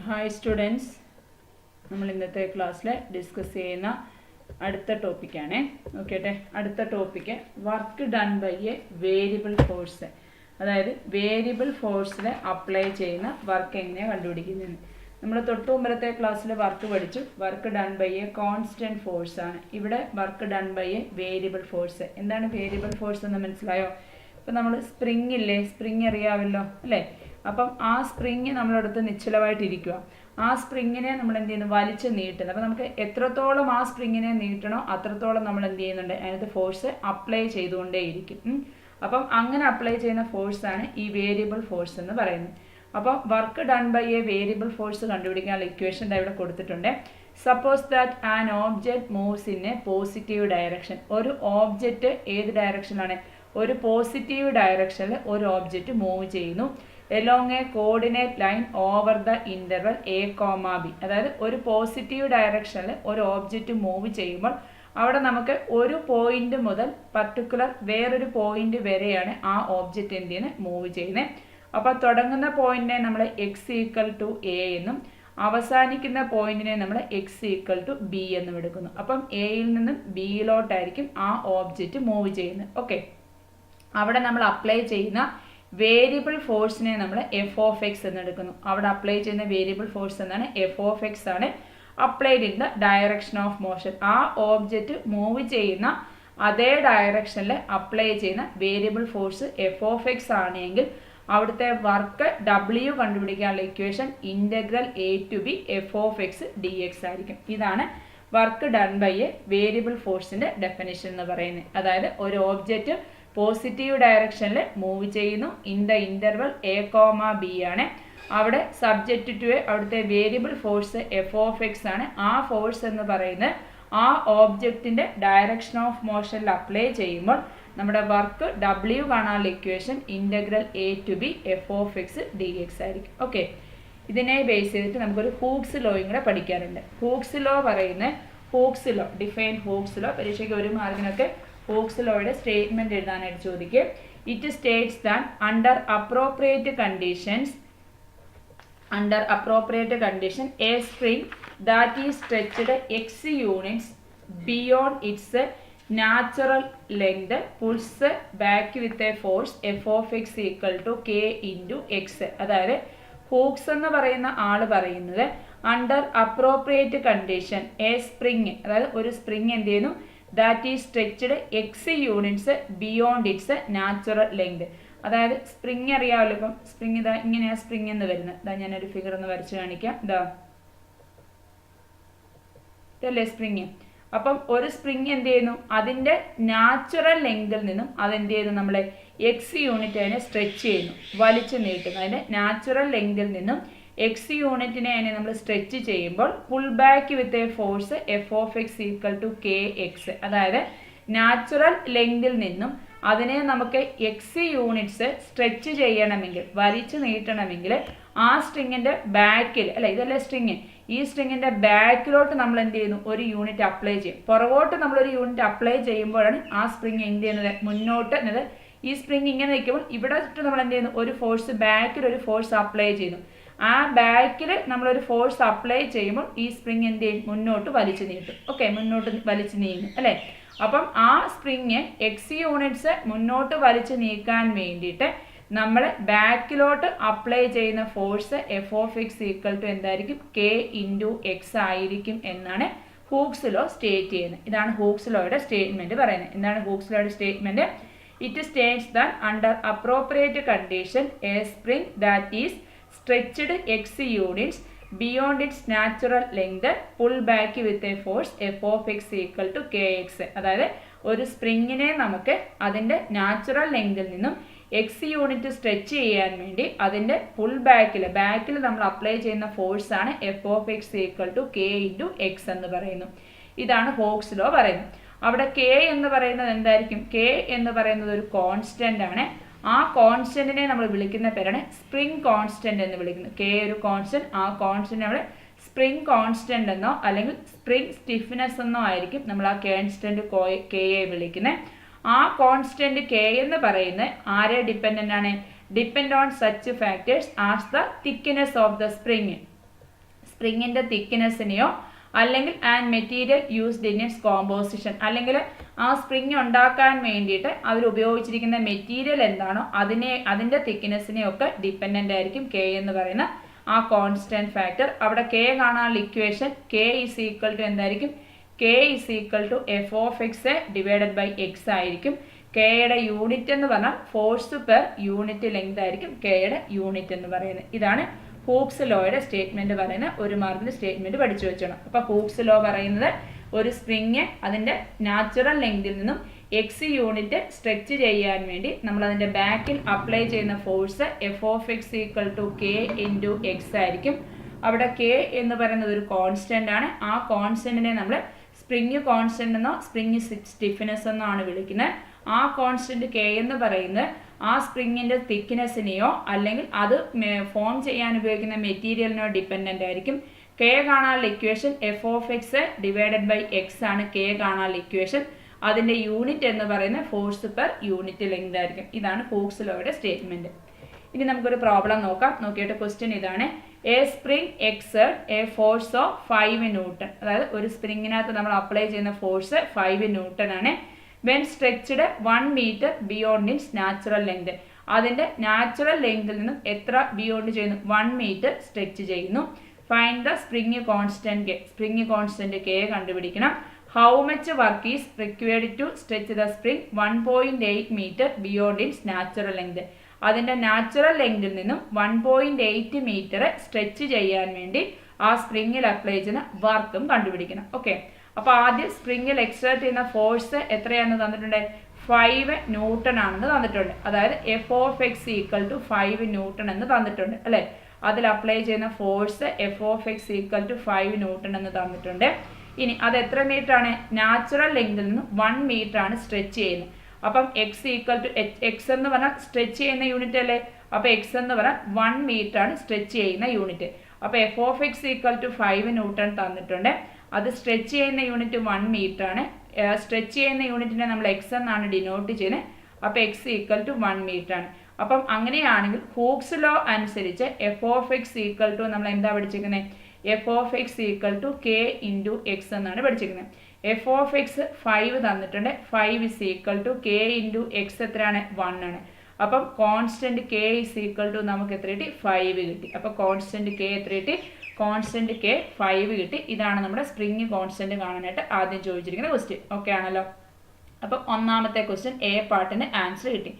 Hi students, നമ്മൾ ഇന്നത്തെ ക്ലാസ്സിൽ ഡിസ്കസ് ചെയ്യുന്ന അടുത്ത ടോപ്പിക്കാണ്. നോക്കിയട്ടെ, അടുത്ത topic work done by a variable force. അതായത് വേരിയബിൾ ഫോഴ്സിൽ അപ്ലൈ ചെയ്യുന്ന വർക്ക് എങ്ങനെയാണ് കണ്ടുപിടിക്കുന്നതെന്ന്. നമ്മൾ തൊട്ട് മുമ്പത്തെ ക്ലാസ്സിൽ വർക്ക് പഠിച്ചു. Work done by a constant force ആണ്. ഇവിടെ work done by a variable force. എന്താണ് വേരിയബിൾ ഫോഴ്സ് എന്ന് മനസ്സിലായോ? ഇപ്പം നമ്മൾ സ്പ്രിങ് ഇല്ലേ, സ്പ്രിങ് അറിയാമല്ലോ അല്ലേ? അപ്പം ആ സ്പ്രിങ് നമ്മളടുത്ത് നിശ്ചലമായിട്ടിരിക്കുക. ആ സ്പ്രിങ്ങിനെ നമ്മൾ എന്ത് ചെയ്യുന്നു, വലിച്ച് നീട്ടുന്നത്. അപ്പം നമുക്ക് എത്രത്തോളം ആ സ്പ്രിങ്ങിനെ നീട്ടണോ അത്രത്തോളം നമ്മൾ എന്ത് ചെയ്യുന്നുണ്ട്, അതിനകത്ത് ഫോഴ്സ് അപ്ലൈ ചെയ്തുകൊണ്ടേയിരിക്കും. അപ്പം അങ്ങനെ അപ്ലൈ ചെയ്യുന്ന ഫോഴ്സാണ് ഈ വേരിയബിൾ ഫോഴ്സ് എന്ന് പറയുന്നത്. അപ്പം work done by a variable force കണ്ടുപിടിക്കാനുള്ള ഇക്വേഷൻ ഇവിടെ കൊടുത്തിട്ടുണ്ട്. Suppose that an object moves in a positive direction. ഒരു ഓബ്ജക്റ്റ് ഏത് ഡയറക്ഷനിലാണ്? ഒരു പോസിറ്റീവ് ഡയറക്ഷനിൽ ഒരു ഓബ്ജക്റ്റ് മൂവ് ചെയ്യുന്നു along a coordinate line over the interval a, b. അതായത് ഒരു പോസിറ്റീവ് ഡയറക്ഷനിൽ ഒരു ഓബ്ജക്റ്റ് മൂവ് ചെയ്യുമ്പോൾ അവിടെ നമുക്ക് ഒരു പോയിന്റ് മുതൽ പർട്ടിക്കുലർ വേറൊരു പോയിന്റ് വരെയാണ് ആ ഓബ്ജക്റ്റ് എന്ത് ചെയ്യുന്നത്, മൂവ് ചെയ്യുന്നത്. അപ്പോൾ തുടങ്ങുന്ന പോയിന്റിനെ നമ്മൾ എക്സ് ഈക്വൽ ടു എ എന്നും അവസാനിക്കുന്ന പോയിന്റിനെ നമ്മൾ എക്സ് ഈക്വൽ ടു ബി എന്നും എടുക്കുന്നു. അപ്പം എയിൽ നിന്നും ബിയിലോട്ടായിരിക്കും ആ ഓബ്ജക്റ്റ് മൂവ് ചെയ്യുന്നത്. ഓക്കെ, അവിടെ നമ്മൾ അപ്ലൈ ചെയ്യുന്ന വേരിയബിൾ ഫോഴ്സിനെ നമ്മൾ എഫ് ഓഫ് എക്സ് എന്ന് എടുക്കുന്നു. അവിടെ അപ്ലൈ ചെയ്യുന്ന വേരിയബിൾ ഫോഴ്സ് എന്നാണ് എഫ് ഓഫ് എക്സ് ആണ്. Applied in the direction of motion. ആ ഓബ്ജക്റ്റ് മൂവ് ചെയ്യുന്ന അതേ ഡയറക്ഷനിൽ അപ്ലൈ ചെയ്യുന്ന variable force F of X ആണെങ്കിൽ അവിടുത്തെ വർക്ക് ഡബ്ല്യു കണ്ടുപിടിക്കാനുള്ള equation integral A to B F of X D X ആയിരിക്കും. ഇതാണ് work done by a variable ഫോഴ്സിൻ്റെ ഡെഫിനിഷൻ എന്ന് പറയുന്നത്. അതായത് ഒരു ഓബ്ജക്റ്റ് പോസിറ്റീവ് ഡയറക്ഷനിൽ മൂവ് ചെയ്യുന്നു in the interval A, B ആണ്. അവിടെ സബ്ജക്റ്റ് ടു എ അവിടുത്തെ variable force F of X ആണ്. ആ ഫോഴ്സ് എന്ന് പറയുന്നത് ആ ഓബ്ജക്റ്റിൻ്റെ ഡയറക്ഷൻ ഓഫ് മോഷനിൽ അപ്ലൈ ചെയ്യുമ്പോൾ നമ്മുടെ വർക്ക് ഡബ്ല്യു കാണാനുള്ള equation integral A to B F of X D X ആയിരിക്കും. ഓക്കെ, ഇതിനെ ബേസ് ചെയ്തിട്ട് നമുക്കൊരു ഹൂക്സ് ലോയും കൂടെ പഠിക്കാറുണ്ട്. ഹൂക്സ് ലോ പറയുന്നത്, Hooke's law define Hooke's law പരീക്ഷയ്ക്ക് ഒരു മാർക്കിനൊക്കെ ഹൂക്സ് ലോയുടെ സ്റ്റേറ്റ്മെന്റ് എഴുതാനായിട്ട് ചോദിക്കുക. It states that under appropriate condition a spring that is stretched X units beyond its natural length pulls back with a force F of X equal to K into X. അതായത് Hooke's എന്ന് പറയുന്ന ആള് പറയുന്നത് under appropriate condition a spring, അതായത് ഒരു spring എന്ത് ചെയ്യുന്നു, that is stretched X units beyond its natural length. അതായത് സ്പ്രിങ് അറിയാമല്ലോ. ഇപ്പം സ്പ്രിങ് ഇതാ ഇങ്ങനെയാണ് സ്പ്രിങ് എന്ന് വരുന്നത്. ഇതാ ഞാനൊരു ഫിഗർ ഒന്ന് വരച്ച് കാണിക്കാം. ഇതല്ലേ സ്പ്രിങ്. അപ്പം ഒരു സ്പ്രിങ് എന്ത് ചെയ്യുന്നു, അതിൻ്റെ നാച്ചുറൽ ലെങ്തിൽ നിന്നും അതെന്ത് ചെയ്യുന്നു, നമ്മളെ എക്സ് യൂണിറ്റ് അതിനെ സ്ട്രെച്ച് ചെയ്യുന്നു, വലിച്ചു നീട്ടുന്നു. അതിൻ്റെ നാച്ചുറൽ ലെങ്തിൽ നിന്നും എക്സ് യൂണിറ്റിനെ അതിനെ നമ്മൾ സ്ട്രെച്ച് ചെയ്യുമ്പോൾ pull back with a force F of X equal to K X. അതായത് നാച്ചുറൽ ലെങ്തിൽ നിന്നും അതിനെ നമുക്ക് എക്സ് യൂണിറ്റ്സ് സ്ട്രെച്ച് ചെയ്യണമെങ്കിൽ, വലിച്ചു നീട്ടണമെങ്കിൽ ആ സ്ട്രിങ്ങിൻ്റെ ബാക്കിൽ, അല്ല ഇതല്ലേ സ്ട്രിങ്, ഈ സ്ട്രിങ്ങിൻ്റെ ബാക്കിലോട്ട് നമ്മൾ എന്ത് ചെയ്യുന്നു, ഒരു യൂണിറ്റ് അപ്ലൈ ചെയ്യും. പുറകോട്ട് നമ്മളൊരു യൂണിറ്റ് അപ്ലൈ ചെയ്യുമ്പോഴാണ് ആ സ്പ്രിങ് എന്ത് ചെയ്യുന്നത്, മുന്നോട്ട് എന്നത് ഈ സ്പ്രിങ് ഇങ്ങനെ നിൽക്കുമ്പോൾ ഇവിടെ നമ്മൾ എന്ത് ചെയ്യുന്നു, ഒരു ഫോഴ്സ് ബാക്കിൽ ഒരു ഫോഴ്സ് അപ്ലൈ ചെയ്യുന്നു. ആ ബാക്കിൽ നമ്മളൊരു ഫോഴ്സ് അപ്ലൈ ചെയ്യുമ്പോൾ ഈ സ്പ്രിങ് എന്ത് ചെയ്യും, മുന്നോട്ട് വലിച്ചു നീട്ടും. ഓക്കെ, മുന്നോട്ട് വലിച്ചു നീങ്ങും അല്ലേ. അപ്പം ആ സ്പ്രിങ് എക്സ് യൂണിറ്റ്സ് മുന്നോട്ട് വലിച്ചു നീക്കാൻ വേണ്ടിയിട്ട് നമ്മൾ ബാക്കിലോട്ട് അപ്ലൈ ചെയ്യുന്ന force F of X equal to എന്തായിരിക്കും, കെ ഇൻറ്റു എക്സ് ആയിരിക്കും എന്നാണ് ഹൂക്സ് ലോ സ്റ്റേറ്റ് ചെയ്യുന്നത്. ഇതാണ് ഹൂക്സ് ലോയുടെ സ്റ്റേറ്റ്മെന്റ് പറയുന്നത്. എന്താണ് ഹൂക്സ് ലോയുടെ statement? It states that under appropriate condition a spring that is stretched x units beyond its natural length pull back with a force f of x equal to kx. അതായത് ഒരു സ്പ്രിങ്ങിനെ നമുക്ക് അതിൻ്റെ natural ലെങ്തിൽ നിന്നും X unit stretch ചെയ്യാൻ വേണ്ടി അതിൻ്റെ pull ബാക്കിൽ നമ്മൾ അപ്ലൈ ചെയ്യുന്ന ഫോഴ്സാണ് F of X equal to K into X എന്ന് പറയുന്നു. ഇതാണ് ഹൂക്സ് ലോ പറയുന്നത്. അവിടെ കെ എന്ന് പറയുന്നത് എന്തായിരിക്കും? കെ എന്ന് പറയുന്നത് ഒരു കോൺസ്റ്റൻ്റ് ആണ്. ആ കോൺസ്റ്റന്റിനെ നമ്മൾ വിളിക്കുന്ന പേരാണ് സ്പ്രിംഗ് കോൺസ്റ്റന്റ് എന്ന് വിളിക്കുന്നത്. കെ ഒരു കോൺസ്റ്റന്റ്, ആ കോൺസ്റ്റന്റ് നമ്മൾ സ്പ്രിംഗ് കോൺസ്റ്റന്റ് എന്നോ അല്ലെങ്കിൽ സ്പ്രിംഗ് സ്റ്റിഫ്നെസ് എന്നോ ആയിരിക്കും നമ്മൾ ആ കോൺസ്റ്റന്റ് കെയെ വിളിക്കുന്നത്. ആ കോൺസ്റ്റന്റ് കെ എന്ന് പറയുന്നത് ആരെ ഡിപ്പെൻഡൻ്റ് ആണ്? Depend on such factors as the thickness of the spring. സ്പ്രിങ്ങിൻ്റെ തിക്നെസ്സിനെയോ അല്ലെങ്കിൽ and material used in its composition, അല്ലെങ്കിൽ ആ സ്പ്രിങ് ഉണ്ടാക്കാൻ വേണ്ടിയിട്ട് അവർ ഉപയോഗിച്ചിരിക്കുന്ന മെറ്റീരിയൽ എന്താണോ അതിൻ്റെ തിക്നെസ്സിനെയൊക്കെ ഡിപ്പെൻഡൻ്റ് ആയിരിക്കും കെ എന്ന് പറയുന്ന ആ കോൺസ്റ്റൻറ്റ് ഫാക്ടർ. അവിടെ കെ കാണാനുള്ള equation K is equal to എന്തായിരിക്കും? K is equal to F of X divided by X ആയിരിക്കും. കെയുടെ യൂണിറ്റ് എന്ന് പറഞ്ഞാൽ ഫോഴ്സ് പെർ യൂണിറ്റ് ലെങ്ത് ആയിരിക്കും കെയുടെ യൂണിറ്റ് എന്ന് പറയുന്നത്. ഇതാണ് ഹൂക്സ് ലോയുടെ സ്റ്റേറ്റ്മെന്റ് പറയുന്ന ഒരു മാർക്കിന്റെ സ്റ്റേറ്റ്മെന്റ് പഠിച്ചു വെച്ചോണം. അപ്പൊ ഹൂക്സ് ലോ പറയുന്നത് ഒരു സ്പ്രിങ് അതിന്റെ നാച്ചുറൽ ലെങ്തിൽ നിന്നും എക്സ് യൂണിറ്റ് സ്ട്രെച്ച് ചെയ്യാൻ വേണ്ടി നമ്മൾ അതിന്റെ ബാക്കിൽ അപ്ലൈ ചെയ്യുന്ന force F of X equal to K into X ആയിരിക്കും. അവിടെ കെ എന്ന് പറയുന്നത് ഒരു കോൺസ്റ്റന്റ് ആണ്. ആ കോൺസ്റ്റന്റിനെ നമ്മൾ സ്പ്രിങ് കോൺസ്റ്റന്റ് എന്നോ സ്പ്രിങ് സ്റ്റിഫ്നെസ് എന്നോ ആണ് വിളിക്കുന്നത്. ആ കോൺസ്റ്റന്റ് കെ എന്ന് പറയുന്നത് ആ സ്പ്രിങ്ങിന്റെ തിക്നെസ്സിനെയോ അല്ലെങ്കിൽ അത് ഫോം ചെയ്യാൻ ഉപയോഗിക്കുന്ന മെറ്റീരിയലിനോ ഡിപ്പെൻഡൻ്റ് ആയിരിക്കും. കെ കാണാനുള്ള equation F of X divided by X ആണ് കെ കാണാനുള്ള ഇക്വേഷൻ. അതിന്റെ യൂണിറ്റ് എന്ന് പറയുന്നത് ഫോഴ്സ് പെർ യൂണിറ്റ് ലെങ്ത് ആയിരിക്കും. ഇതാണ് ഹൂക്സ് ലോയുടെ സ്റ്റേറ്റ്മെന്റ്. ഇനി നമുക്കൊരു പ്രോബ്ലം നോക്കാം. നോക്കിയിട്ട് ക്വസ്റ്റ്യൻ ഇതാണ്: a spring exert a force of 5 newton. അതായത് ഒരു സ്പ്രിങ്ങിനകത്ത് നമ്മൾ അപ്ലൈ ചെയ്യുന്ന ഫോഴ്സ് 5 ന്യൂട്ടൺ ആണ്. When stretched 1 metre beyond its natural length. അതിന്റെ നാച്ചുറൽ ലെങ്തിൽ നിന്നും എത്ര ബിയോണ്ട് ചെയ്യുന്നു? 1 മീറ്റർ സ്ട്രെച്ച് ചെയ്യുന്നു. Find the spring constant K. Spring constant K കണ്ടുപിടിക്കണം. How much work is required to stretch the spring 1.8 metre beyond its natural length. അതിന്റെ natural ലെങ്തിൽ നിന്നും 1.8 മീറ്റർ സ്ട്രെച്ച് ചെയ്യാൻ വേണ്ടി ആ സ്പ്രിങ്ങിൽ അപ്ലൈ ചെയ്യുന്ന വർക്കും കണ്ടുപിടിക്കണം. ഓക്കെ, അപ്പോൾ ആദ്യം സ്പ്രിങ്ങിൽ എക്സേർട്ട് ചെയ്യുന്ന ഫോഴ്സ് എത്രയാണെന്ന് തന്നിട്ടുണ്ട്? 5 ന്യൂട്ടൺ ആണെന്ന് തന്നിട്ടുണ്ട്. അതായത് F of X equal to 5 newton എന്ന് തന്നിട്ടുണ്ട് അല്ലേ. അതിൽ അപ്ലൈ ചെയ്യുന്ന force F of X equal to 5 newton എന്ന് തന്നിട്ടുണ്ട്. ഇനി അത് എത്ര മീറ്റർ ആണ്? നാച്ചുറൽ ലെങ്തിൽ നിന്ന് 1 മീറ്റർ ആണ് സ്ട്രെച്ച് ചെയ്യുന്നത്. അപ്പം എക്സ് ഈക്വൽ ടു എക്സ് എന്ന് പറഞ്ഞാൽ സ്ട്രെച്ച് ചെയ്യുന്ന യൂണിറ്റ് അല്ലേ. അപ്പോൾ എക്സ് എന്ന് പറഞ്ഞാൽ 1 മീറ്റർ ആണ് സ്ട്രെച്ച് ചെയ്യുന്ന യൂണിറ്റ്. അപ്പോൾ F of X equal to 5 newton തന്നിട്ടുണ്ട്. അത് സ്ട്രെച്ച് ചെയ്യുന്ന യൂണിറ്റ് 1 മീറ്റർ ആണ്. സ്ട്രെച്ച് ചെയ്യുന്ന യൂണിറ്റിനെ നമ്മൾ എക്സ് എന്നാണ് ഡിനോട്ട് ചെയ്യുന്നത്. അപ്പോൾ എക്സ് ഈക്വൽ ടു 1 മീറ്റർ ആണ്. അപ്പം അങ്ങനെയാണെങ്കിൽ ഹൂക്സ് ലോ അനുസരിച്ച് F of X equal to നമ്മൾ എന്താ പഠിച്ചിരിക്കുന്നത്? F of X equal to K into X എന്നാണ് പഠിച്ചിരിക്കുന്നത്. എഫ് ഓഫ് എക്സ് 5 തന്നിട്ടുണ്ട്. 5 is equal to K into X എത്രയാണ്? 1 ആണ്. അപ്പം constant K is equal to നമുക്ക് എത്ര കിട്ടി? 5 കിട്ടി. അപ്പോൾ കോൺസ്റ്റന്റ് കെ എത്ര കിട്ടി? കോൺസ്റ്റന്റ് കെ 5 കിട്ടി. ഇതാണ് നമ്മുടെ സ്പ്രിങ് കോൺസ്റ്റന്റ് കാണാനായിട്ട് ആദ്യം ചോദിച്ചിരിക്കുന്ന ക്വസ്റ്റ്യൻ. ഓക്കെ ആണല്ലോ. അപ്പം ഒന്നാമത്തെ ക്വസ്റ്റ്യൻ എ പാർട്ടിന് ആൻസർ കിട്ടി.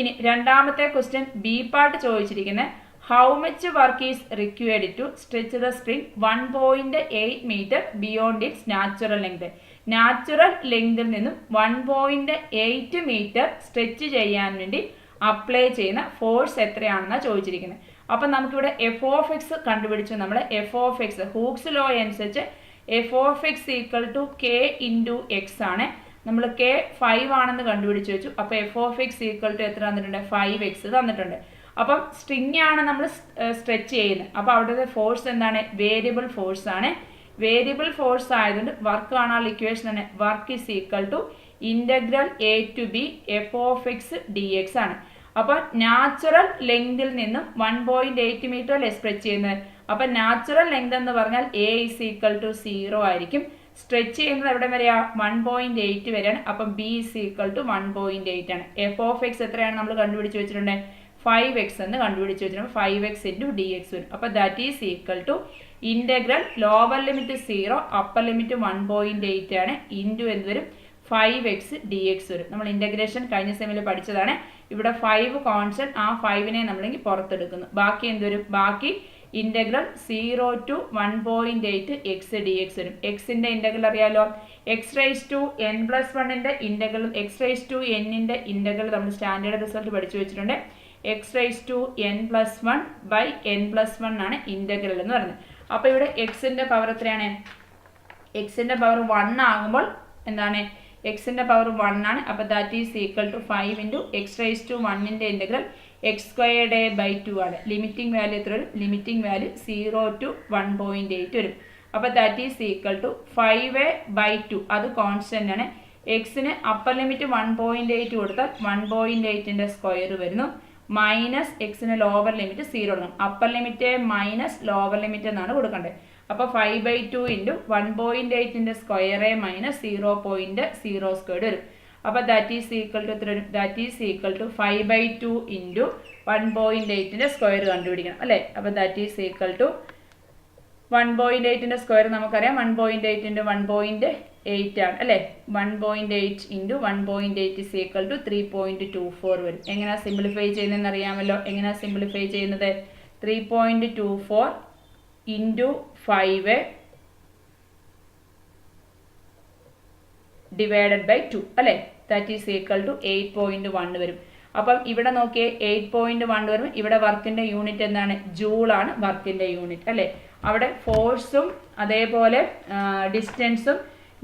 ഇനി രണ്ടാമത്തെ ക്വസ്റ്റ്യൻ ബി പാർട്ട് ചോദിച്ചിരിക്കുന്നത് how much work is required to stretch the spring 1.8 metre beyond its natural length. Natural ലെങ്തിൽ നിന്നും 1.8 മീറ്റർ സ്ട്രെച്ച് ചെയ്യാൻ വേണ്ടി അപ്ലൈ ചെയ്യുന്ന ഫോഴ്സ് എത്രയാണെന്നാണ് ചോദിച്ചിരിക്കുന്നത്. അപ്പം നമുക്കിവിടെ എഫ് ഓഫ് എക്സ് കണ്ടുപിടിച്ചു. നമ്മൾ F of X Hooke's law അനുസരിച്ച് F of X equal to K into X ആണ്. നമ്മൾ കെ 5 ആണെന്ന് കണ്ടുപിടിച്ച് വെച്ചു. അപ്പോൾ F of X equal to എത്ര തന്നിട്ടുണ്ട്? 5x തന്നിട്ടുണ്ട്. അപ്പം സ്ട്രിങ് ആണ് നമ്മൾ സ്ട്രെച്ച് ചെയ്യുന്നത്. അപ്പോൾ അവിടുത്തെ ഫോഴ്സ് എന്താണ്? വേരിയബിൾ ഫോഴ്സ് ആണ്. വേരിയബിൾ ഫോഴ്സ് ആയതുകൊണ്ട് വർക്ക് കാണാനുള്ള ഇക്വേഷൻ ആണ് work is equal to integral A to B F of X D X ആണ്. അപ്പോൾ നാച്ചുറൽ ലെങ്തിൽ നിന്നും 1.8 മീറ്റർ അല്ലേ സ്ട്രെച്ച് ചെയ്യുന്നത്. അപ്പം നാച്ചുറൽ ലെങ്ത് എന്ന് പറഞ്ഞാൽ എ ഇസ് ഈക്വൽ ടു 0 ആയിരിക്കും. സ്ട്രെച്ച് ചെയ്യുന്നത് എവിടെ വരെയാ? 1.8 വരെയാണ്. അപ്പം ബി ഇസ് ഈക്വൽ ടു 1.8 ആണ്. എഫ് ഓഫ് എക്സ് എത്രയാണ് നമ്മൾ കണ്ടുപിടിച്ച് വെച്ചിട്ടുണ്ട്? 5x എന്ന് കണ്ടുപിടിച്ച് വെച്ചിട്ടുണ്ട്. 5x ഇൻറ്റു ഡി എക്സ് വരും. അപ്പോൾ that is equal to integral lower limit 0 upper limit 1.8 ആണ് ഇൻറ്റു എന്ത് വരും? 5x dx വരും. നമ്മൾ ഇൻ്റഗ്രേഷൻ കഴിഞ്ഞ സെമിൽ പഠിച്ചതാണ്. ഇവിടെ 5 കോൺസ്റ്റന്റ്, ആ 5നെ നമ്മളെങ്കിൽ പുറത്തെടുക്കുന്നു. ബാക്കി എന്ത് വരും? ബാക്കി ഇൻ്റഗ്രൽ 0 to 1.8 x dx വരും. എക്സിൻ്റെ ഇൻ്റഗ്രൽ അറിയാലോ. X raise to n plus 1ൻ്റെ ഇൻ്റഗ്രൽ എക്സ് റൈസ് ടു എന്നിൻ്റെ ഇൻ്റഗ്രൽ നമ്മൾ സ്റ്റാൻഡേർഡ് റിസൾട്ട് പഠിച്ചു വെച്ചിട്ടുണ്ട്. X raise to n plus 1 by n plus 1 ആണ് ഇൻ്റഗ്രൽ എന്ന് പറയുന്നത്. അപ്പോൾ ഇവിടെ എക്സിൻ്റെ പവർ എത്രയാണ്? എക്സിൻ്റെ പവർ 1 ആകുമ്പോൾ എന്താണ്? എക്സിൻ്റെ പവർ 1 ആണ്. അപ്പോൾ that is equal to 5 into X raise to 1ൻ്റെ integral X squared A by 2 ആണ്. ലിമിറ്റിംഗ് വാല്യൂ എത്ര വരും? ലിമിറ്റിംഗ് വാല്യൂ 0 to 1.8 വരും. അപ്പോൾ that is equal to 5a/2. അത് കോൺസ്റ്റൻ്റ് ആണ്. എക്സിന് അപ്പർ ലിമിറ്റ് 1.8 കൊടുത്താൽ 1.8ൻ്റെ സ്ക്വയർ വരുന്നു. മൈനസ് എക്സിന് ലോവർ ലിമിറ്റ് 0 കൊടുക്കണം. Upper limit minus lower limit എന്നാണ് കൊടുക്കേണ്ടത്. അപ്പോൾ 5/2 ഇൻറ്റു 1.8 സ്ക്വയർ മൈനസ് 0.0 വരും. അപ്പോൾ ദാറ്റ് ഈസ് ഈക്വൽ ടു എത്ര വരും? That is equal to 5/2 into 1.8 square കണ്ടുപിടിക്കണം അല്ലേ. അപ്പോൾ that is equal to 1.8 square നമുക്കറിയാം 1.8 ഇൻറ്റു 1.8 ആണ് അല്ലേ. 1.8 ഇൻറ്റു 1.8 ഇസ് ഈക്വൽ ടു 3.24 വരും. എങ്ങനെയാണ് സിംപ്ലിഫൈ ചെയ്യുന്നതെന്ന് അറിയാമല്ലോ. എങ്ങനെയാണ് സിംപ്ലിഫൈ ചെയ്യുന്നത്? 3.24 ഇൻറ്റു 5 ഡിവൈഡഡ് ബൈ 2 അല്ലേ. ദാറ്റ് ഈസ് ഈക്വൽ ടു 8.1 വരും. അപ്പം ഇവിടെ നോക്കിയേ 8.1 വരും. ഇവിടെ വർക്കിൻ്റെ യൂണിറ്റ് എന്താണ്? ജൂളാണ് വർക്കിൻ്റെ യൂണിറ്റ് അല്ലേ. അവിടെ ഫോഴ്സും അതേപോലെ ഡിസ്റ്റൻസും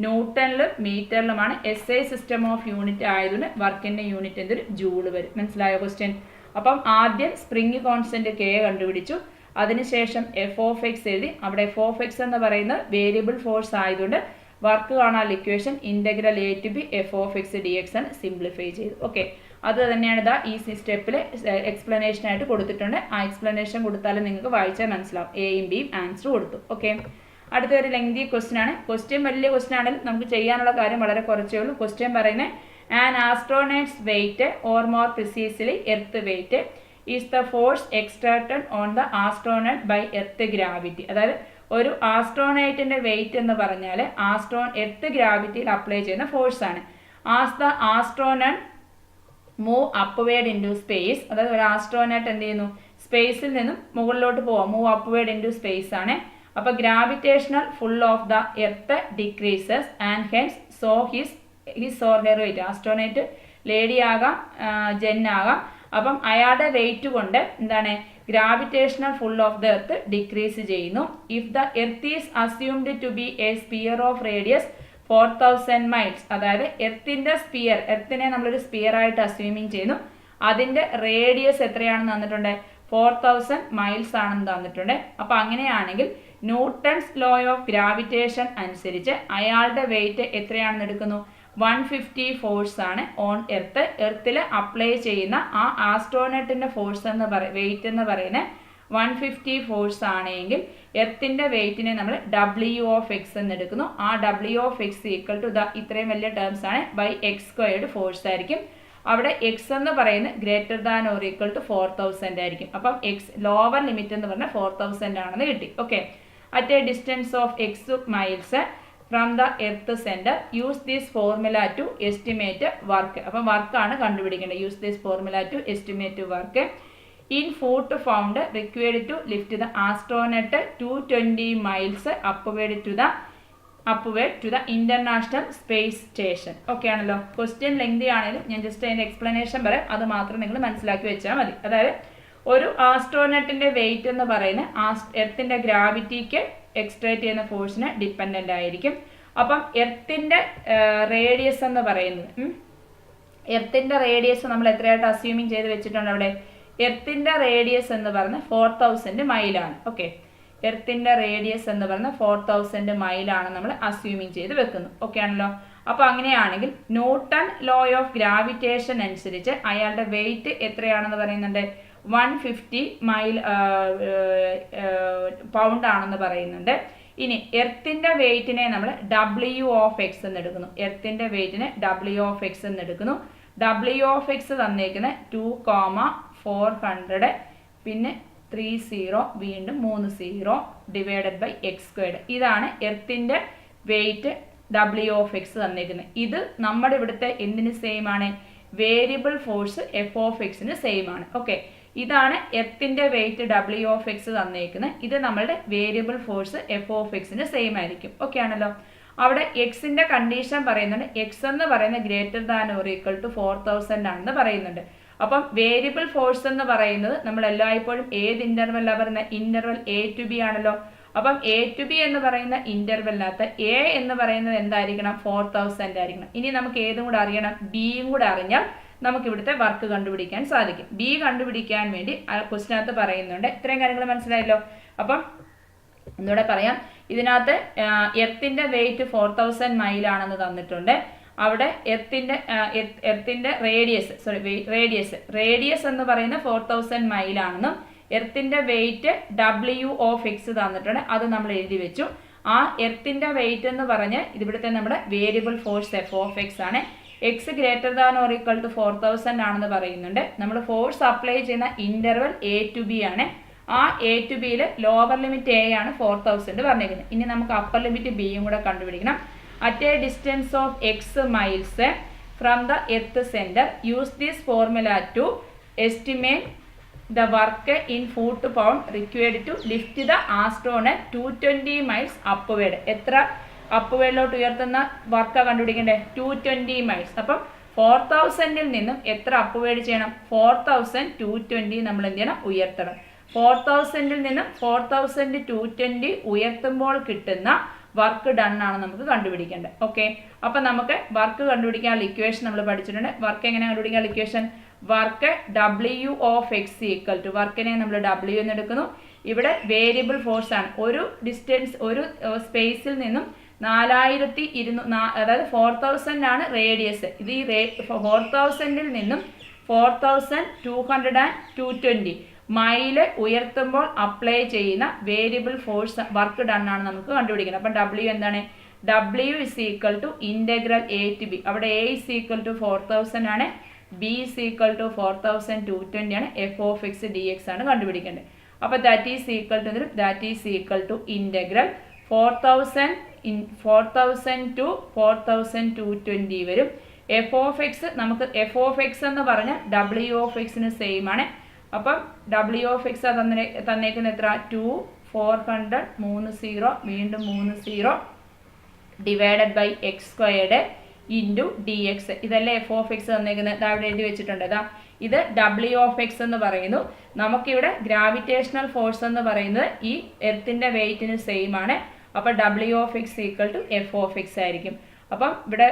ന്യൂട്ടണിലും മീറ്ററിലുമാണ്. SI സിസ്റ്റം ഓഫ് യൂണിറ്റ് ആയതുകൊണ്ട് വർക്കിൻ്റെ യൂണിറ്റ് എന്തൊരു? ജൂള് വരും. മനസ്സിലായോ ക്വസ്റ്റ്യൻ? അപ്പം ആദ്യം സ്പ്രിങ് കോൺസ്റ്റന്റ് K കണ്ടുപിടിച്ചു. അതിനുശേഷം f(x) എഴുതി. അവിടെ f(x) എന്ന് പറയുന്നത് വേരിയബിൾ ഫോഴ്സ് ആയതുകൊണ്ട് വർക്ക് കാണാൻ equation integral A to B f(x) dx ആണ് സിംപ്ലിഫൈ ചെയ്തു. ഓക്കെ, അത് തന്നെയാണ് ഇതാ ഈ സ്റ്റെപ്പിൽ എക്സ്പ്ലനേഷൻ ആയിട്ട് കൊടുത്തിട്ടുണ്ട്. ആ എക്സ്പ്ലനേഷൻ കൊടുത്താലും നിങ്ങൾക്ക് വായിച്ചാൽ മനസ്സിലാവും. എയും ബിയും ആൻസർ കൊടുത്തു. ഓക്കെ, അടുത്ത ഒരു ലെങ്തി ക്വസ്റ്റ്യൻ ആണ്. ക്വസ്റ്റ്യൻ വലിയ ക്വസ്റ്റ്യൻ ആണെങ്കിൽ നമുക്ക് ചെയ്യാനുള്ള കാര്യം വളരെ കുറച്ചേ ഉള്ളൂ. ക്വസ്റ്റ്യൻ പറയുന്നത് an astronaut's weight or more precisely earth weight is the force exerted on the astronaut by earth gravity. അതായത് ഒരു ആസ്ട്രോനൈറ്റിന്റെ വെയിറ്റ് എന്ന് പറഞ്ഞാൽ എർത്ത് ഗ്രാവിറ്റിയിൽ അപ്ലൈ ചെയ്യുന്ന ഫോഴ്സ് ആണ്. As the astronaut move upward into space, അതായത് ഒരു ആസ്ട്രോനട്ട് എന്ത് ചെയ്യുന്നു? സ്പേസിൽ നിന്നും മുകളിലോട്ട് പോവാം. മൂവ് അപ്വേർഡ് ഇൻറ്റു സ്പേസ് ആണ്. അപ്പോൾ gravitational pull of the earth decreases and hence so his or her weight. Astronaut lady ആകാം, ജെൻ ആകാം. അപ്പം അയാളുടെ വെയിറ്റ് കൊണ്ട് എന്താണ്? Gravitational pull of the earth decrease ചെയ്യുന്നു. If the earth is assumed to be a sphere of radius 4000 miles, അതായത് എർത്തിന്റെ sphere, എർത്തിനെ നമ്മളൊരു സ്പിയർ ആയിട്ട് അസ്യൂമിങ് ചെയ്യുന്നു. അതിന്റെ റേഡിയസ് എത്രയാണെന്ന് തന്നിട്ടുണ്ട്? 4000 മൈൽസ് ആണെന്ന് തന്നിട്ടുണ്ട്. അപ്പൊ അങ്ങനെയാണെങ്കിൽ ന്യൂട്ടൺസ് ലോ ഓഫ് ഗ്രാവിറ്റേഷൻ അനുസരിച്ച് അയാളുടെ വെയിറ്റ് എത്രയാണെന്ന് എടുക്കുന്നു? 150 ഫോഴ്സ് ആണ് ഓൺ എർത്ത്. എർത്തിൽ അപ്ലൈ ചെയ്യുന്ന ആ ആസ്ട്രോനട്ടിന്റെ ഫോഴ്സ് എന്ന് വെയിറ്റ് എന്ന് പറയുന്നത് 150 ഫോഴ്സ് ആണെങ്കിൽ എർത്തിന്റെ വെയിറ്റിനെ നമ്മൾ W(x) എന്ന് എടുക്കുന്നു. ആ W(x) ഈക്വൽ ടു ഇത്രയും വലിയ ടേംസ് ആണ് ബൈ x² ഫോഴ്സ് ആയിരിക്കും. അവിടെ x എന്ന് പറയുന്നത് greater than or equal to 4000 ആയിരിക്കും. അപ്പം ലോവർ ലിമിറ്റ് എന്ന് പറഞ്ഞാൽ 4000 ആണെന്ന് കിട്ടി. Okay, at a distance of x miles from the earth center use this formula to estimate work. അപ്പം വർക്കാണ് കണ്ടുപിടിക്കേണ്ടത്. Use this formula to estimate work. In foot pound required to lift the astronaut 220 miles upward to the International Space Station. Okay ആണല്ലോ. Question lengthy ആണെങ്കിലും ഞാൻ just അതിന്റെ explanation പറയാം. അത് മാത്രം നിങ്ങൾ മനസ്സിലാക്കി വെച്ചാൽ മതി. അതായത് ഒരു ആസ്ട്രോനട്ടിന്റെ വെയിറ്റ് എന്ന് പറയുന്നത് എർത്തിന്റെ ഗ്രാവിറ്റിക്ക് എക്സ്ട്രേറ്റ് ചെയ്യുന്ന ഫോഴ്സിന് ഡിപ്പെൻഡന്റ് ആയിരിക്കും. അപ്പം എർത്തിന്റെ റേഡിയസ് എന്ന് പറയുന്നത് എർത്തിന്റെ റേഡിയസ് നമ്മൾ എത്രയായിട്ട് അസ്യൂമിങ് ചെയ്ത് വെച്ചിട്ടുണ്ട്? അവിടെ എർത്തിന്റെ റേഡിയസ് എന്ന് പറഞ്ഞാൽ 4000 മൈലാണ്. ഓക്കെ, എർത്തിന്റെ റേഡിയസ് എന്ന് പറഞ്ഞാൽ 4000 മൈലാണ് നമ്മൾ അസ്യൂമിങ് ചെയ്ത് വെക്കുന്നു. ഓക്കെ ആണല്ലോ. അപ്പോൾ അങ്ങനെയാണെങ്കിൽ ന്യൂട്ടൺ ലോ ഓഫ് ഗ്രാവിറ്റേഷൻ അനുസരിച്ച് അയാളുടെ വെയിറ്റ് എത്രയാണെന്ന് പറയുന്നുണ്ട്? 150 പൗണ്ട് ആണെന്ന് പറയുന്നുണ്ട്. ഇനി എർത്തിന്റെ വെയിറ്റിനെ നമ്മൾ W(x) എന്ന് എടുക്കുന്നു. എർത്തിന്റെ വെയിറ്റിനെ W(x) എന്ന് എടുക്കുന്നു. W(x) തന്നേക്കുന്നത് 2,400 പിന്നെ 30 വീണ്ടും 30 ഡിവൈഡഡ് ബൈ x². ഇതാണ് എർത്തിന്റെ വെയിറ്റ് W(x) തന്നേക്കുന്നത്. ഇത് നമ്മുടെ ഇവിടുത്തെ എന്തിന് സെയിം ആണ്? വേരിയബിൾ ഫോഴ്സ് f(x)ന് സെയിം ആണ്. ഓക്കെ, ഇതാണ് എർത്തിന്റെ വെയിറ്റ് W(x) തന്നേക്കുന്നത്. ഇത് നമ്മളുടെ വേരിയബിൾ ഫോഴ്സ് f(x)ന് സെയിം ആയിരിക്കും. ഓക്കെ ആണല്ലോ. അവിടെ എക്സിന്റെ കണ്ടീഷൻ പറയുന്നുണ്ട്. എക്സ് എന്ന് പറയുന്നത് greater than or equal to 4000 ആണെന്ന് പറയുന്നുണ്ട്. അപ്പം വേരിയബിൾ ഫോഴ്സ് എന്ന് പറയുന്നത് നമ്മൾ എല്ലായ്പ്പോഴും ഏത് ഇന്റർവെല്ലാണ് പറയുന്നത്? ഇന്റർവെൽ A to B ആണല്ലോ. അപ്പം A to B എന്ന് പറയുന്ന ഇന്റർവെല്ലിനകത്ത് A എന്ന് പറയുന്നത് എന്തായിരിക്കണം? 4000 ആയിരിക്കണം. ഇനി നമുക്ക് ഏതും കൂടെ അറിയണം? ബിയും കൂടെ അറിഞ്ഞാൽ നമുക്ക് ഇവിടുത്തെ വർക്ക് കണ്ടുപിടിക്കാൻ സാധിക്കും. ബി കണ്ടുപിടിക്കാൻ വേണ്ടി ക്വസ്റ്റിനകത്ത് പറയുന്നുണ്ട്. ഇത്രയും കാര്യങ്ങൾ മനസ്സിലായല്ലോ. അപ്പം ഒന്നുകൂടെ പറയാം. ഇതിനകത്ത് എർത്തിന്റെ വെയിറ്റ് 4000 മൈലാണെന്ന് തന്നിട്ടുണ്ട്. അവിടെ എർത്തിന്റെ റേഡിയസ് എന്ന് പറയുന്ന 4000 മൈലാണെന്നും എർത്തിന്റെ വെയിറ്റ് W(x) തന്നിട്ടുണ്ട്, അത് നമ്മൾ എഴുതി വെച്ചു. ആ എർത്തിന്റെ വെയിറ്റ് എന്ന് പറഞ്ഞ് ഇവിടുത്തെ നമ്മുടെ വേരിയബിൾ ഫോഴ്സ് F(x) ആണ്. x greater than or equal to 4000 ആണെന്ന് പറയുന്നുണ്ട്. നമ്മൾ ഫോഴ്സ് അപ്ലൈ ചെയ്യുന്ന ഇന്റർവൽ A to B ആണ്. ആ A to Bയിൽ ലോവർ ലിമിറ്റ് A ആണ് 4000 പറഞ്ഞിരിക്കുന്നത്. ഇനി നമുക്ക് അപ്പർ ലിമിറ്റ് ബിയും കൂടെ കണ്ടുപിടിക്കണം. At a distance of x miles from the earth center use this formula to estimate the work in foot pound required to lift the astronaut 220 miles upward. എത്ര അപ്വേഡിലോട്ട് ഉയർത്തുന്ന work കണ്ടുപിടിക്കണ്ടേ? 220 miles. അപ്പം 4000-ൽ നിന്നും എത്ര upward ചെയ്യണം? 4220 നമ്മൾ എന്ത് ചെയ്യണം? ഉയർത്തണം. 4000-ൽ നിന്നും 4220 ഉയർത്തുമ്പോൾ കിട്ടുന്ന വർക്ക് ഡൺ ആണ് നമുക്ക് കണ്ടുപിടിക്കേണ്ടത്. ഓക്കെ, അപ്പം നമുക്ക് വർക്ക് കണ്ടുപിടിക്കാനുള്ള ഇക്വേഷൻ നമ്മൾ പഠിച്ചിട്ടുണ്ട്. വർക്ക് എങ്ങനെ കണ്ടുപിടിക്കാനുള്ള equation? Work W(x) equal to വർക്കിനെ നമ്മൾ W എന്ന് എടുക്കുന്നു. ഇവിടെ വേരിയബിൾ ഫോഴ്സ് ആണ്. ഒരു ഡിസ്റ്റൻസ് ഒരു സ്പേസിൽ നിന്നും 4200 അതായത് 4000 ആണ് റേഡിയസ്. ഇത് ഈ 4000-ൽ നിന്നും 4220 മൈല് ഉയർത്തുമ്പോൾ അപ്ലൈ ചെയ്യുന്ന വേരിയബിൾ ഫോഴ്സ് വർക്ക് ഡൺ ആണ് നമുക്ക് കണ്ടുപിടിക്കുന്നത്. അപ്പം W എന്താണ്? W is equal to integral A to B. അവിടെ A ഇസ് ഈക്വൽ ടു 4000 ആണ്, B ഇസ് ഈക്വൽ ടു 4220 ആണ്, F(x) dx ആണ് കണ്ടുപിടിക്കേണ്ടത്. അപ്പോൾ that is equal to integral 4000 to 4220 വരും. F(x) നമുക്ക് F(x) എന്ന് പറഞ്ഞാൽ W(x)ന് സെയിം ആണ്. അപ്പം W(x) തന്നേക്കുന്ന എത്ര? 2 400 30 വീണ്ടും 30 divided by x² into dx. ഇതല്ലേ F(x) തന്നേക്കുന്നത്? അവിടെ എഴുതി വെച്ചിട്ടുണ്ട്. ഇത് W(x) എന്ന് പറയുന്നു. നമുക്കിവിടെ ഗ്രാവിറ്റേഷണൽ ഫോഴ്സ് എന്ന് പറയുന്നത് ഈ എർത്തിന്റെ വെയിറ്റിന് സെയിം ആണ്. അപ്പം W(x) ഈക്വൽ ടു F(x) ആയിരിക്കും. അപ്പം ഇവിടെ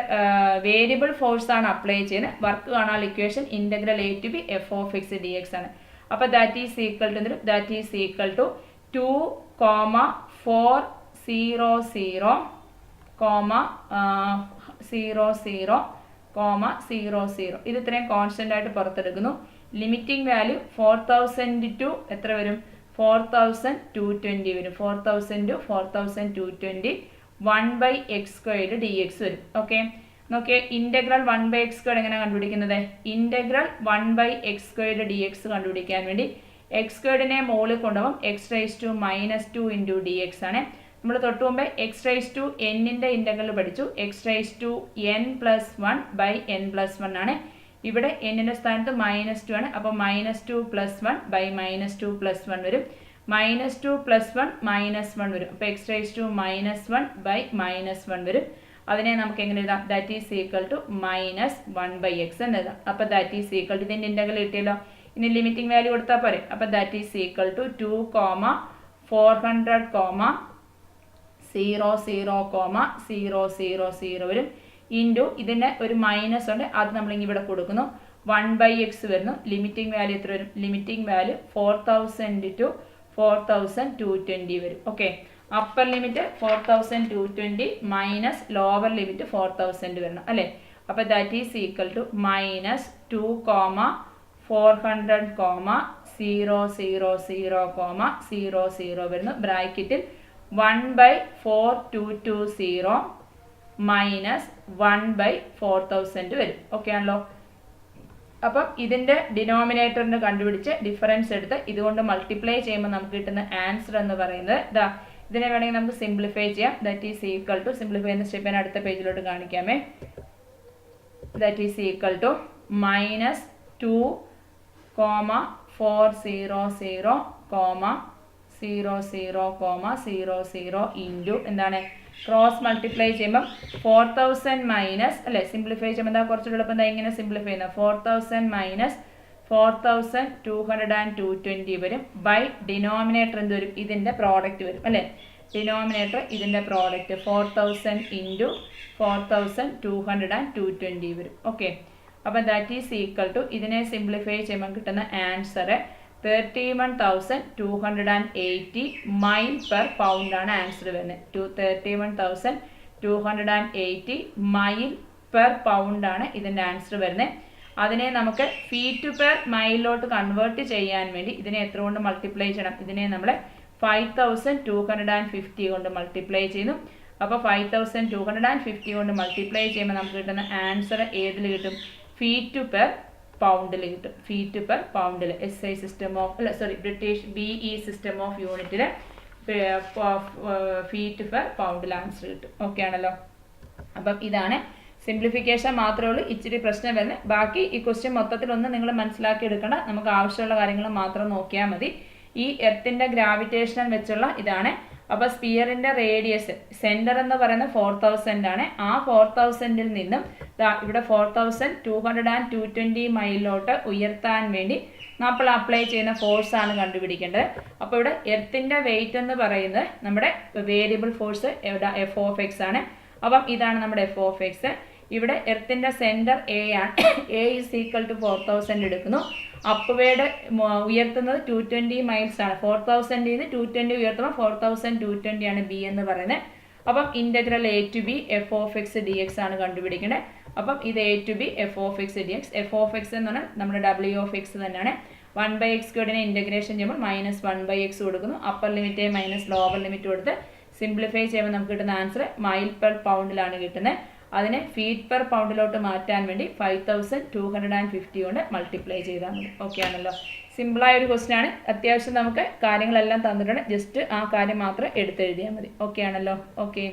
വേരിയബിൾ ഫോഴ്സ് ആണ് അപ്ലൈ ചെയ്യുന്നത്. വർക്ക് കാണാനുള്ള equation integral A to B F(x) dx ആണ്. അപ്പോൾ ദാറ്റ് ഈസ് ഈക്വൽ ടു 2,400,00,00. ഇത് ഇത്രയും കോൺസ്റ്റന്റ് ആയിട്ട് പുറത്തെടുക്കുന്നു. ലിമിറ്റിംഗ് വാല്യൂ 4000 ടു എത്ര വരും? 4220 വരും. 4000 to 4220 1/x² dx വരും. ഓക്കെ, നോക്കിയേ, ഇന്റഗ്രൽ 1/x² എങ്ങനെ കണ്ടുപിടിക്കുന്നത്? ഇന്റഗ്രൽ 1/x² dx കണ്ടുപിടിക്കാൻ വേണ്ടി x²നെ മുകളിൽ കൊണ്ടുപോകും. x⁻² ഇൻറ്റു dx ആണ്. നമ്മൾ തൊട്ട് മുമ്പേ x⁻n-ന്റെ ഇന്റഗ്രൽ പഠിച്ചു. x⁻n+1/n+1 ആണ്. ഇവിടെ n-ന്റെ സ്ഥാനത്ത് -2 ആണ്. അപ്പോൾ -2 + 1/-2 + 1 വരും. -2 + 1 -1 വരും. അപ്പോൾ x⁻⁻1/-1 വരും. അതിനെ നമുക്ക് എങ്ങനെ എഴുതാം? That is equal to -1/x എന്ന് എഴുതാം. അപ്പോൾ ദാറ്റ് ഈസ് ഈക്വൽ ടു ഇതിൻ്റെ ഇന്റഗ്രൽ കിട്ടിയല്ലോ. ഇനി ലിമിറ്റിംഗ് വാല്യൂ കൊടുത്താൽ പോരെ. അപ്പോൾ ദാറ്റ് ഈസ് ഈക്വൽ ടു 2,400,00,000 വരും. ഇൻറ്റു ഇതിൻ്റെ ഒരു മൈനസ് ഉണ്ട്, അത് നമ്മളിങ്ങനെ ഇവിടെ കൊടുക്കുന്നു. 1/x വരുന്നു. ലിമിറ്റിംഗ് വാല്യൂ എത്ര വരും? ലിമിറ്റിംഗ് വാല്യൂ 4000 to 4220 വരും. Okay, upper limit 4220 minus lower limit 4000 വരണം അല്ലേ. അപ്പോൾ ദാറ്റ് ഈസ് ഈക്വൽ ടു -2,400,00,000 വരുന്നു. ബ്രാക്കറ്റിൽ 1/4220 മൈനസ് 1/4000 വരും. ഓക്കെ ആണല്ലോ. അപ്പം ഇതിൻ്റെ ഡിനോമിനേറ്ററിന് കണ്ടുപിടിച്ച് ഡിഫറൻസ് എടുത്ത് ഇതുകൊണ്ട് മൾട്ടിപ്ലൈ ചെയ്യുമ്പോൾ നമുക്ക് കിട്ടുന്ന ആൻസർ എന്ന് പറയുന്നത് ഇതിനെ വേണമെങ്കിൽ നമുക്ക് സിംപ്ലിഫൈ ചെയ്യാം. That is equal to simplify ചെയ്യുന്ന സ്റ്റെപ്പ് ഞാൻ അടുത്ത പേജിലോട്ട് കാണിക്കാമേ. That is equal to -2,400,00,00,00 into എന്താണ്? ക്രോസ് മൾട്ടിപ്ലൈ ചെയ്യുമ്പം 4000 മൈനസ് അല്ലേ, സിംപ്ലിഫൈ ചെയ്യുമ്പോൾ എന്താ കുറച്ചുകൂടെ എളുപ്പം എന്താ ഇങ്ങനെ സിംപ്ലിഫൈ ചെയ്യുന്നത്? 4000 മൈനസ് 4220 വരും. ബൈ ഡിനോമിനേറ്റർ എന്ത് വരും? ഇതിൻ്റെ പ്രോഡക്റ്റ് വരും അല്ലേ. ഡിനോമിനേറ്റർ ഇതിൻ്റെ പ്രോഡക്റ്റ് 4000 ഇൻറ്റു 4220 വരും. ഓക്കെ, അപ്പോൾ ദാറ്റ് ഈസ് ഈക്വൽ ടു ഇതിനെ സിംപ്ലിഫൈ ചെയ്യുമ്പോൾ കിട്ടുന്ന ആൻസർ 31,280 മൈൽ പെർ പൗണ്ട് ആണ് ആൻസർ വരുന്നത്. 31,280 മൈൽ പെർ പൗണ്ട് ആണ് ഇതിൻ്റെ ആൻസർ വരുന്നത്. അതിനെ നമുക്ക് ഫീറ്റ് പെർ മൈലിലോട്ട് കൺവേർട്ട് ചെയ്യാൻ വേണ്ടി ഇതിനെ എത്ര കൊണ്ട് മൾട്ടിപ്ലൈ ചെയ്യണം? ഇതിനെ നമ്മൾ 5250 കൊണ്ട് മൾട്ടിപ്ലൈ ചെയ്യുന്നു. അപ്പോൾ 5250 കൊണ്ട് മൾട്ടിപ്ലൈ ചെയ്യുമ്പോൾ നമുക്ക് കിട്ടുന്ന ആൻസർ ഏതിൽ കിട്ടും? ഫീറ്റ് പെർ പൗണ്ടിൽ കിട്ടും. ഫീറ്റ് പെർ പൗണ്ടിൽ SI system of British BE system of യൂണിറ്റിൽ ഫീറ്റ് പെർ പൗണ്ടിൽ ആൻസർ കിട്ടും. ഓക്കെ ആണല്ലോ. അപ്പം ഇതാണ് സിംപ്ലിഫിക്കേഷൻ മാത്രമേ ഉള്ളൂ ഇച്ചിരി പ്രശ്നം വരുന്നത്. ബാക്കി ഈ ക്വസ്റ്റ്യൻ മൊത്തത്തിലൊന്നും നിങ്ങൾ മനസ്സിലാക്കി എടുക്കേണ്ട, നമുക്ക് ആവശ്യമുള്ള കാര്യങ്ങൾ മാത്രം നോക്കിയാൽ മതി. ഈ എർത്തിൻ്റെ ഗ്രാവിറ്റേഷൻ വെച്ചുള്ള ഇതാണ്. അപ്പോൾ സ്പിയറിൻ്റെ റേഡിയസ് സെൻറ്റർ എന്ന് പറയുന്നത് 4000 ആണ്. ആ 4000-ൽ നിന്നും ഇവിടെ 4220 മൈലിലോട്ട് ഉയർത്താൻ വേണ്ടി നമ്മൾ അപ്ലൈ ചെയ്യുന്ന ഫോഴ്സ് ആണ് കണ്ടുപിടിക്കേണ്ടത്. അപ്പോൾ ഇവിടെ എർത്തിൻ്റെ വെയിറ്റ് എന്ന് പറയുന്നത് നമ്മുടെ വേരിയബിൾ ഫോഴ്സ് F(x) ആണ്. അപ്പം ഇതാണ് നമ്മുടെ F(x). ഇവിടെ എർത്തിൻ്റെ സെൻറ്റർ A ആണ്. A = 4000 എടുക്കുന്നു. അപ്വേഡ് ഉയർത്തുന്നത് 220 മൈൽസ് ആണ്. 4000 നിന്ന് 220 ഉയർത്തുമ്പോൾ 4220 ആണ് B എന്ന് പറയുന്നത്. അപ്പം integral A to B F(x) dx ആണ് കണ്ടുപിടിക്കേണ്ടത്. അപ്പം ഇത് A to B F(x) dx. F(x) എന്ന് പറഞ്ഞാൽ നമ്മുടെ W(x) തന്നെയാണ്. 1/x² ഇൻ്റഗ്രേഷൻ ചെയ്യുമ്പോൾ -1/x കൊടുക്കുന്നു. Upper limit minus lower limit കൊടുത്ത് സിംപ്ലിഫൈ ചെയ്യുമ്പോൾ നമുക്ക് കിട്ടുന്ന ആൻസർ മൈൽ പെർ പൗണ്ടിലാണ് കിട്ടുന്നത്. അതിനെ ഫീറ്റ് പെർ പൗണ്ടിലോട്ട് മാറ്റാൻ വേണ്ടി 5250 കൊണ്ട് മൾട്ടിപ്ലൈ ചെയ്താൽ മതി. ഓക്കെ ആണല്ലോ. സിമ്പിളായ ഒരു ക്വസ്റ്റ്യൻ ആണ്. അത്യാവശ്യം നമുക്ക് കാര്യങ്ങളെല്ലാം തന്നിട്ടുണ്ട്. ജസ്റ്റ് ആ കാര്യം മാത്രം എടുത്തെഴുതിയാൽ മതി. ഓക്കെ ആണല്ലോ. ഓക്കെ.